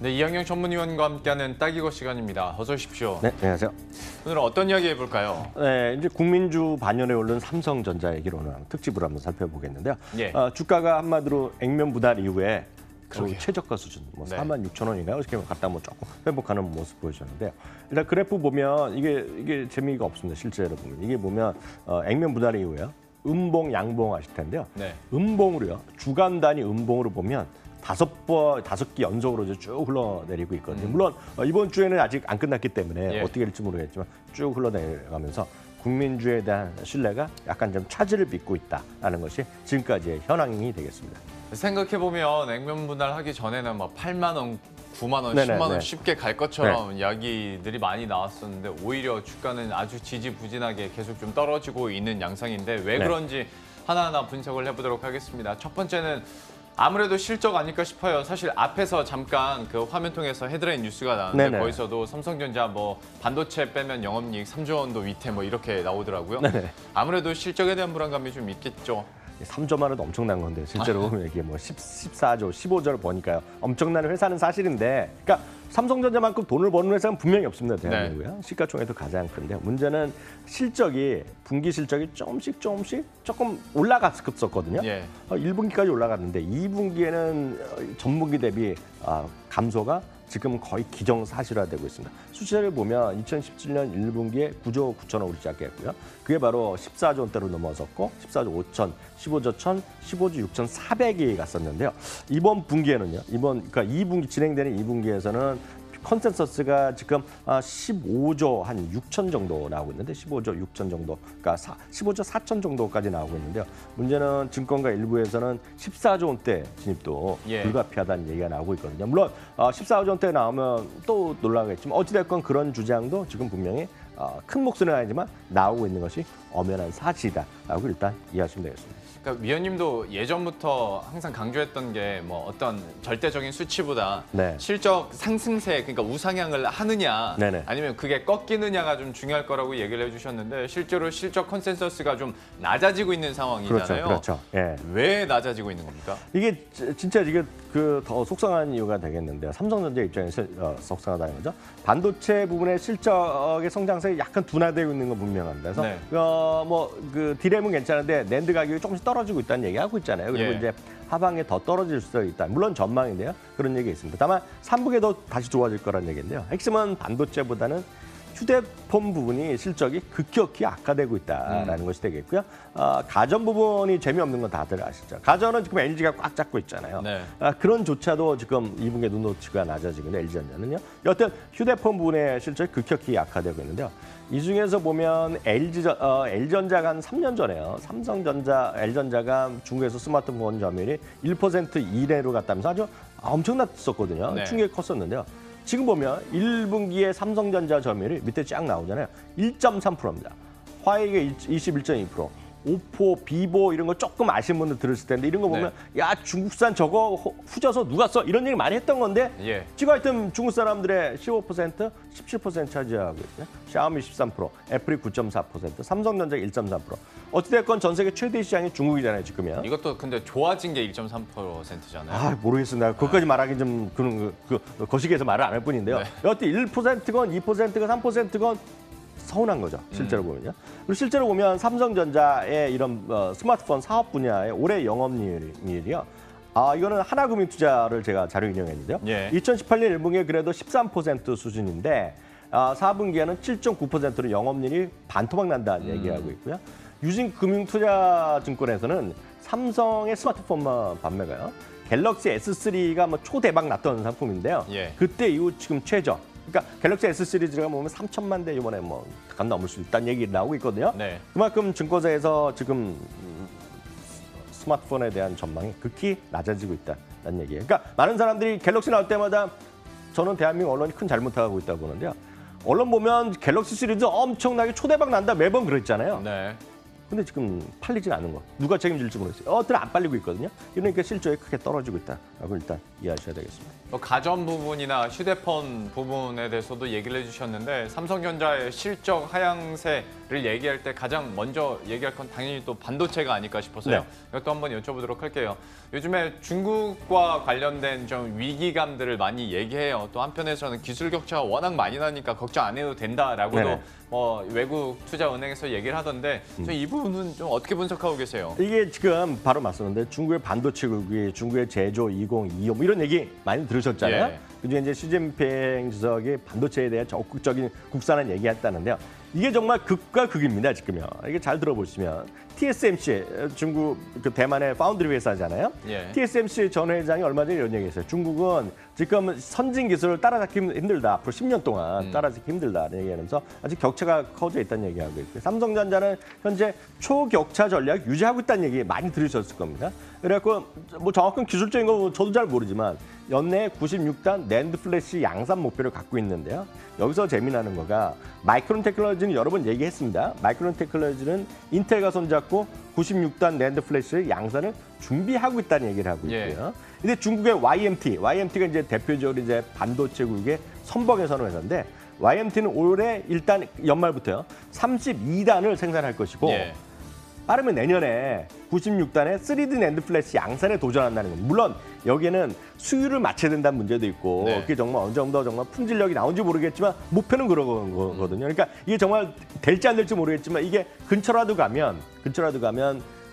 네, 이영경 전문위원과 함께하는 딱이거 시간입니다. 어서 오십시오. 네, 안녕하세요. 오늘은 어떤 이야기 해볼까요? 네, 이제 국민주 반열에 오른 삼성전자 얘기로 오늘 특집으로 한번 살펴보겠는데요. 예. 주가가 한마디로 액면 분할 이후에 그러게요. 최저가 수준, 뭐 네. 46,000원인가요? 어떻게 갔다 뭐 조금 회복하는 모습 보여주셨는데요. 일단 그래프 보면 이게 재미가 없습니다. 실제로 보면 이게 보면 액면 분할 이후에요. 음봉, 양봉 하실 텐데요. 네. 음봉으로요. 주간 단위 음봉으로 보면 다섯 개 연속으로 이제 쭉 흘러내리고 있거든요. 물론 이번 주에는 아직 안 끝났기 때문에 예. 어떻게 될지 모르겠지만 쭉 흘러내려가면서 국민주에 대한 신뢰가 약간 좀 차질을 빚고 있다는 것이 지금까지의 현황이 되겠습니다. 생각해보면 액면 분할하기 전에는 막 8만 원, 9만 원, 네네, 10만 원 네. 쉽게 갈 것처럼 이야기들이 많이 나왔었는데 오히려 주가는 아주 지지부진하게 계속 좀 떨어지고 있는 양상인데 왜 네. 그런지 하나하나 분석을 해보도록 하겠습니다. 첫 번째는 아무래도 실적 아닐까 싶어요. 사실 앞에서 잠깐 그 화면 통해서 헤드라인 뉴스가 나왔는데 네네. 거기서도 삼성전자 뭐 반도체 빼면 영업이익 3조 원도 위태 뭐 이렇게 나오더라고요. 네네. 아무래도 실적에 대한 불안감이 좀 있겠죠. 3조만 원도 엄청난 건데 실제로 보면 이게 뭐 14조, 15조를 버니까요. 엄청난 회사는 사실인데, 그러니까 삼성전자만큼 돈을 버는 회사는 분명히 없습니다. 대한민국에요. 시가총액도 가장 큰데 문제는 실적이 분기 실적이 조금씩 조금 올라갔었거든요. 예. 1분기까지 올라갔는데 2분기에는 전분기 대비 감소가 지금 거의 기정사실화되고 있습니다. 수치를 보면 2017년 1분기에 9조 9천억으로 시작했고요. 그게 바로 14조 원대로 넘어섰고 14조 5천, 15조 1천, 15조 6천 4백이 갔었는데요. 이번 분기에는요. 그러니까 2분기 진행되는 2분기에서는 컨센서스가 지금 15조 한 6천 정도 나오고 있는데 15조 6천 정도, 그러니까 15조 4천 정도까지 나오고 있는데요. 문제는 증권가 일부에서는 14조 원대 진입도 예. 불가피하다는 얘기가 나오고 있거든요. 물론 14조 원대 나오면 또 놀라겠지만 어찌됐건 그런 주장도 지금 분명히 큰 목소리는 아니지만 나오고 있는 것이 엄연한 사실이다라고 일단 이해하시면 되겠습니다. 그러니까 위원님도 예전부터 항상 강조했던 게 뭐 어떤 절대적인 수치보다 네. 실적 상승세, 그러니까 우상향을 하느냐 네네. 아니면 그게 꺾이느냐가 좀 중요할 거라고 얘기를 해주셨는데 실제로 실적 컨센서스가 좀 낮아지고 있는 상황이잖아요. 그렇죠. 예. 왜 낮아지고 있는 겁니까? 이게 진짜 이게 더 속상한 이유가 되겠는데요. 삼성전자 입장에서 속상하다는 거죠. 반도체 부분의 실적의 성장세가 약간 둔화되고 있는 건 분명합니다. 그래서 네. 그 디램은 괜찮은데 낸드 가격이 조금씩 떨어지고 있다는 얘기하고 있잖아요. 그리고 예. 이제 하방에 더 떨어질 수도 있다. 물론 전망인데요. 그런 얘기 있습니다. 다만 3분기에도 다시 좋아질 거라는 얘기인데요. 핵심은 반도체보다는 휴대폰 부분이 실적이 급격히 악화되고 있다라는 것이 되겠고요. 가전 부분이 재미없는 건 다들 아시죠. 가전은 지금 LG가 꽉 잡고 있잖아요. 네. 그런 조차도 지금 2분기에 눈높이가 낮아지고 있는데 LG전자는요. 여튼 휴대폰 부분의 실적이 급격히 악화되고 있는데요. 이 중에서 보면 LG전자가 한 3년 전에요. 삼성전자, L전자가 중국에서 스마트폰 점유율이 1% 이내로 갔다면서 아주 엄청났었거든요. 네. 충격이 컸었는데요. 지금 보면 1분기에 삼성전자 점유율이 밑에 쫙 나오잖아요. 1.3%입니다. 화웨이가 21.2%. 오포, 비보 이런 거 조금 아시는 분들 들으실 텐데 이런 거 보면 야 중국산 저거 후져서 누가 써? 이런 얘기 많이 했던 건데 예. 지금 하여튼 중국 사람들의 15%, 17% 차지하고 있고요. 샤오미 13%, 애플이 9.4%, 삼성전자 1.3%. 어찌됐건 전 세계 최대 시장이 중국이잖아요, 지금이요. 이것도 근데 좋아진 게 1.3%잖아요. 모르겠습니다. 그것까지 말하기 좀 그런 거시기해서 말을 안 할 뿐인데요. 네. 여하튼 1%건 2%건 3%건 서운한 거죠. 실제로 보면요. 그리고 실제로 보면 삼성전자의 이런 스마트폰 사업 분야의 올해 영업이익이요. 이거는 하나금융투자를 제가 자료 인용했는데요. 예. 2018년 1분기에 그래도 13% 수준인데 4분기에는 7.9%로 영업이익이 반토막 난다는 얘기하고 있고요. 유진금융투자증권에서는 삼성의 스마트폰 판매가요. 갤럭시 S3가 뭐 초대박 났던 상품인데요. 예. 그때 이후 지금 최저. 그러니까 갤럭시 S 시리즈가 보면 3천만 대 이번에 뭐 넘을 수 있다는 얘기 나오고 있거든요. 네. 그만큼 증권사에서 지금 스마트폰에 대한 전망이 극히 낮아지고 있다는 얘기예요. 그러니까 많은 사람들이 갤럭시 나올 때마다 저는 대한민국 언론이 큰 잘못하고 있다고 보는데요. 언론 보면 갤럭시 시리즈 엄청나게 초대박 난다 매번 그랬잖아요. 네. 근데 지금 팔리진 않은 거. 누가 책임질지 모르겠어요. 안 팔리고 있거든요. 이러니까 실적이 크게 떨어지고 있다라고 일단 이해하셔야 되겠습니다. 가전 부분이나 휴대폰 부분에 대해서도 얘기를 해주셨는데 삼성전자의 실적 하향세를 얘기할 때 가장 먼저 얘기할 건 당연히 또 반도체가 아닐까 싶어서요. 네. 이것도 한번 여쭤보도록 할게요. 요즘에 중국과 관련된 좀 위기감들을 많이 얘기해요. 또 한편에서는 기술 격차가 워낙 많이 나니까 걱정 안 해도 된다라고도 네네. 외국 투자은행에서 얘기를 하던데 이 부분은 좀 어떻게 분석하고 계세요? 이게 지금 바로 맞섰는데 중국의 반도체국이 중국의 제조 2025 뭐 이런 얘기 많이 들으셨잖아요. 예. 그중에 이제 시진핑 주석이 반도체에 대한 적극적인 국산화 얘기했다는데요. 이게 정말 극과 극입니다, 지금요. 이게 잘 들어보시면 TSMC 중국 그 대만의 파운드리 회사잖아요. 예. TSMC 전 회장이 얼마 전에 이런 얘기했어요. 중국은 지금 선진 기술을 따라잡기 힘들다. 앞으로 10년 동안 따라잡기 힘들다는 얘기하면서 아직 격차가 커져 있다는 얘기하고 있고요. 삼성전자는 현재 초격차 전략 유지하고 있다는 얘기 많이 들으셨을 겁니다. 그래갖고 뭐 정확한 기술적인 거 저도 잘 모르지만 연내 96단 낸드 플래시 양산 목표를 갖고 있는데요. 여기서 재미나는 거가 마이크론 테크놀로지는 여러 번 얘기했습니다. 마이크론 테크놀로지는 인텔과 손잡고 96단 낸드 플래시 양산을 준비하고 있다는 얘기를 하고 있고요. 예. 근데 중국의 YMT가 이제 대표적으로 이제 반도체국의 선봉에 서는 회사인데 YMT는 올해 일단 연말부터요 32단을 생산할 것이고 예. 빠르면 내년에 96단의 3D 낸드 플래시 양산에 도전한다는 겁니다. 물론 여기에는 수율을 맞춰야 된다는 문제도 있고 네. 그게 정말 어느 정도 정말 품질력이 나온지 모르겠지만 목표는 그런 거거든요. 그러니까 이게 정말 될지 안 될지 모르겠지만 이게 근처라도 가면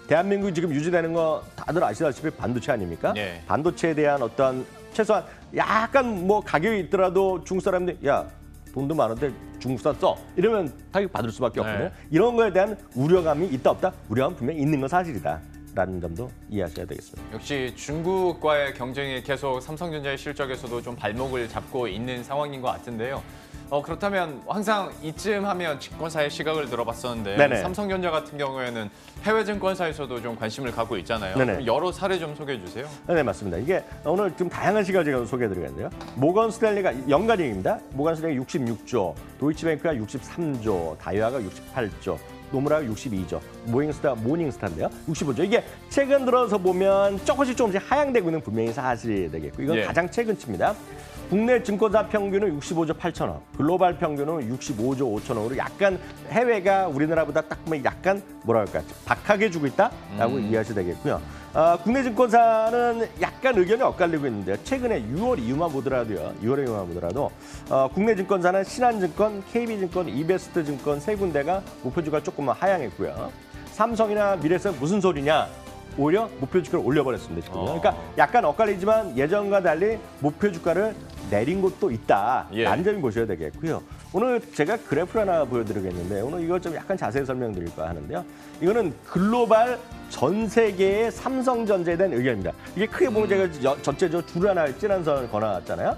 대한민국이 지금 유지되는 거 다들 아시다시피 반도체 아닙니까? 네. 반도체에 대한 어떤 최소한 약간 뭐 가격이 있더라도 중국 사람들 야 돈도 많은데 중국산 써 이러면 타격 받을 수밖에 없거든요. 네. 이런 거에 대한 우려감이 있다 없다? 우려감 분명히 있는 건 사실이다라는 점도 이해하셔야 되겠습니다. 역시 중국과의 경쟁이 계속 삼성전자의 실적에서도 좀 발목을 잡고 있는 상황인 것 같은데요. 그렇다면 항상 이쯤 하면 증권사의 시각을 들어봤었는데 네네. 삼성전자 같은 경우에는 해외 증권사에서도 좀 관심을 갖고 있잖아요. 네네. 그럼 여러 사례 좀 소개해 주세요. 네, 맞습니다. 이게 오늘 좀 다양한 시각을 제가 소개해드리겠는데요. 모건 스탠리가 연간이익입니다. 모건 스탠리 66조, 도이치뱅크가 63조, 다이와가 68조. 노무라가 62조, 모닝스타인데요. 65조. 이게 최근 들어서 보면 조금씩 하향되고 있는 분명히 사실이 되겠고 이건 예. 가장 최근치입니다. 국내 증권사 평균은 65조 8천원, 글로벌 평균은 65조 5천원으로 약간 해외가 우리나라보다 딱 보면 약간 뭐랄까 박하게 주고 있다라고 이해하셔야 되겠고요. 국내 증권사는 약간 의견이 엇갈리고 있는데요. 최근에 6월 이후만 보더라도 국내 증권사는 신한증권, KB증권, 이베스트증권 세 군데가 목표주가 조금만 하향했고요. 삼성이나 미래에서는 무슨 소리냐? 오히려 목표 주가를 올려버렸습니다. 지금. 그러니까 약간 엇갈리지만 예전과 달리 목표 주가를 내린 곳도 있다. 예. 라는 점을 보셔야 되겠고요. 오늘 제가 그래프를 하나 보여드리겠는데 오늘 이걸 좀 약간 자세히 설명드릴까 하는데요. 이거는 글로벌 전 세계의 삼성전자에 대한 의견입니다. 이게 크게 보면 제가 전체적으로 줄 하나 진한 선을 걸어놨잖아요.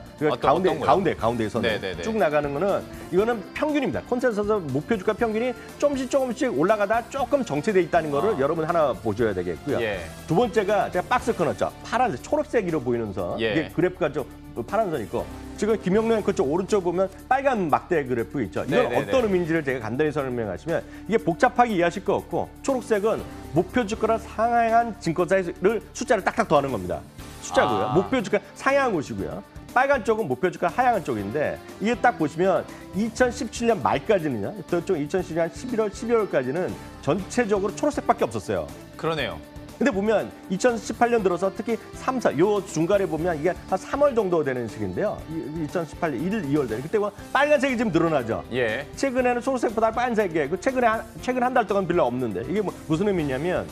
가운데에서 네네네. 쭉 나가는 거는 이거는 평균입니다. 컨센서스 목표 주가 평균이 조금씩 올라가다 조금 정체돼 있다는 거를 여러분 하나 보셔야 되겠고요. 예. 두 번째가 제가 박스 끊었죠. 파란색, 초록색으로 보이는 선. 예. 이게 그래프가 좀 파란 선 있고 지금 김영래 앵커 쪽 오른쪽 보면 빨간 막대 그래프 있죠. 이건 네네네. 어떤 의미인지를 제가 간단히 설명하시면 이게 복잡하게 이해하실 거 없고 초록색은 목표 주가를 상향한 증권사를 숫자를 딱딱 더하는 겁니다. 숫자고요. 목표 주가 상향한 곳이고요. 빨간 쪽은 목표 주가 하향한 쪽인데 이게 딱 보시면 2017년 말까지는요. 저쪽 2017년 11월, 12월까지는 전체적으로 초록색밖에 없었어요. 그러네요. 근데 보면 2018년 들어서 특히 3, 4, 요 중간에 보면 이게 한 3월 정도 되는 시기인데요. 2018년 1일, 2월 되는. 그때 보면 빨간색이 지금 늘어나죠. 예. 최근에는 초록색보다 빨간색이 최근 한 달 동안 별로 없는데 이게 무슨 의미냐면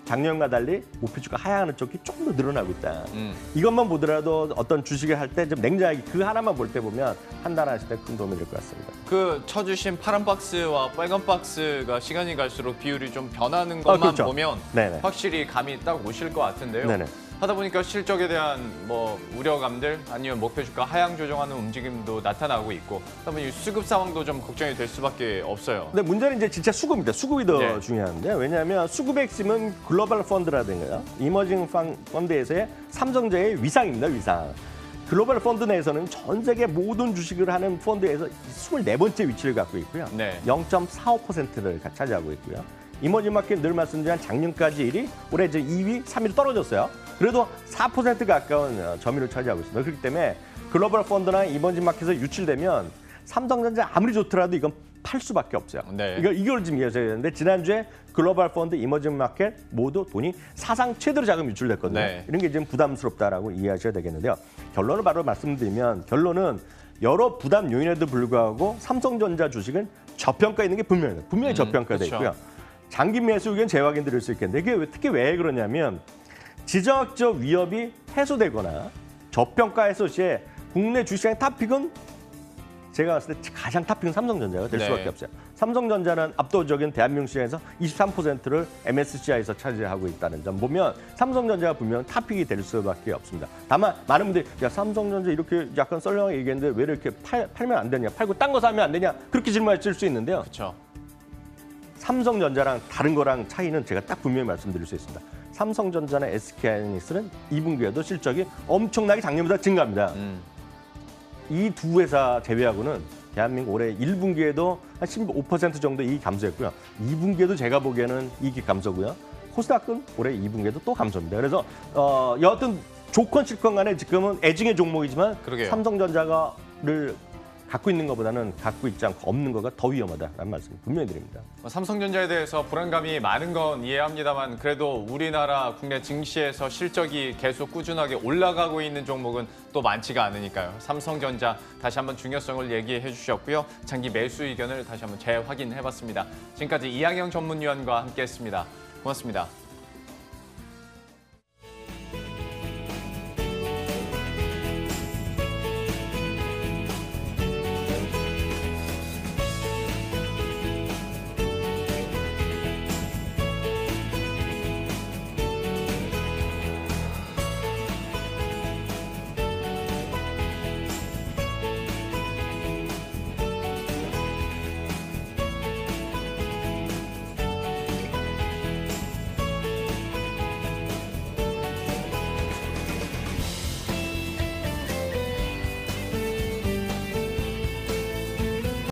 작년과 달리 목표주가 하향하는 쪽이 조금 더 늘어나고 있다. 이것만 보더라도 어떤 주식을 할 때 좀 냉정하게 그 하나만 볼 때 보면 판단하실 때 큰 도움이 될 것 같습니다. 그 쳐주신 파란 박스와 빨간 박스가 시간이 갈수록 비율이 좀 변하는 것만 그렇죠. 보면 네네. 확실히 감이 딱 오실 것 같은데요. 네네. 하다 보니까 실적에 대한 뭐 우려감들 아니면 목표 주가 하향 조정하는 움직임도 나타나고 있고 그러면 이 수급 상황도 좀 걱정이 될 수밖에 없어요. 근데 문제는 이제 진짜 수급입니다. 수급이 더 네. 중요한데 왜냐하면 수급의 핵심은 글로벌 펀드라든가요. 이머징 펀드에서의 삼성전자의 위상입니다. 위상. 글로벌 펀드 내에서는 전 세계 모든 주식을 하는 펀드에서 24번째 위치를 갖고 있고요. 네. 0.45%를 차지하고 있고요. 이머징 마켓 늘 말씀드린 작년까지 1위, 올해 이제 2위, 3위로 떨어졌어요. 그래도 4% 가까운 점유율을 차지하고 있습니다. 그렇기 때문에 글로벌 펀드나 이머징 마켓에서 유출되면 삼성전자 아무리 좋더라도 이건 팔 수밖에 없어요. 네. 이걸 좀 이해하셔야 되는데 지난주에 글로벌 펀드, 이머징 마켓 모두 돈이 사상 최대로 자금 유출됐거든요. 네. 이런 게 좀 부담스럽다라고 이해하셔야 되겠는데요. 결론을 바로 말씀드리면 결론은 여러 부담 요인에도 불구하고 삼성전자 주식은 저평가 있는 게 분명해요. 분명히 저평가돼 그렇죠. 있고요. 장기 매수 의견 재확인 드릴 수 있겠는데 이게 특히 왜 그러냐면 지정학적 위협이 해소되거나 저평가해서 시에 국내 주식시장 탑픽은 제가 봤을 때 가장 탑픽은 삼성전자가 될 네. 수밖에 없어요. 삼성전자는 압도적인 대한민국 시장에서 23%를 MSCI에서 차지하고 있다는 점 보면 삼성전자가 분명 탑픽이 될 수밖에 없습니다. 다만 많은 분들이 야 삼성전자 이렇게 약간 썰렁하게 얘기했는데 왜 이렇게 팔면 안 되냐, 팔고 딴 거 사면 안 되냐 그렇게 질문하실 수 있는데요. 그렇죠. 삼성전자랑 다른 거랑 차이는 제가 딱 분명히 말씀드릴 수 있습니다. 삼성전자나 SK하이닉스는 2분기에도 실적이 엄청나게 작년보다 증가합니다. 이 두 회사 제외하고는 대한민국 올해 1분기에도 한 15% 정도 이익 감소했고요. 2분기에도 제가 보기에는 이익이 감소고요. 코스닥은 올해 2분기에도 또 감소입니다. 그래서 여하튼 좋건 싫건 간에 지금은 애증의 종목이지만 그러게요. 삼성전자를 갖고 있는 것보다는 갖고 있지 않고 없는 거가 더 위험하다라는 말씀 분명히 드립니다. 삼성전자에 대해서 불안감이 많은 건 이해합니다만 그래도 우리나라 국내 증시에서 실적이 계속 꾸준하게 올라가고 있는 종목은 또 많지가 않으니까요. 삼성전자 다시 한번 중요성을 얘기해 주셨고요. 장기 매수 의견을 다시 한번 재확인해봤습니다. 지금까지 이항영 전문위원과 함께했습니다. 고맙습니다.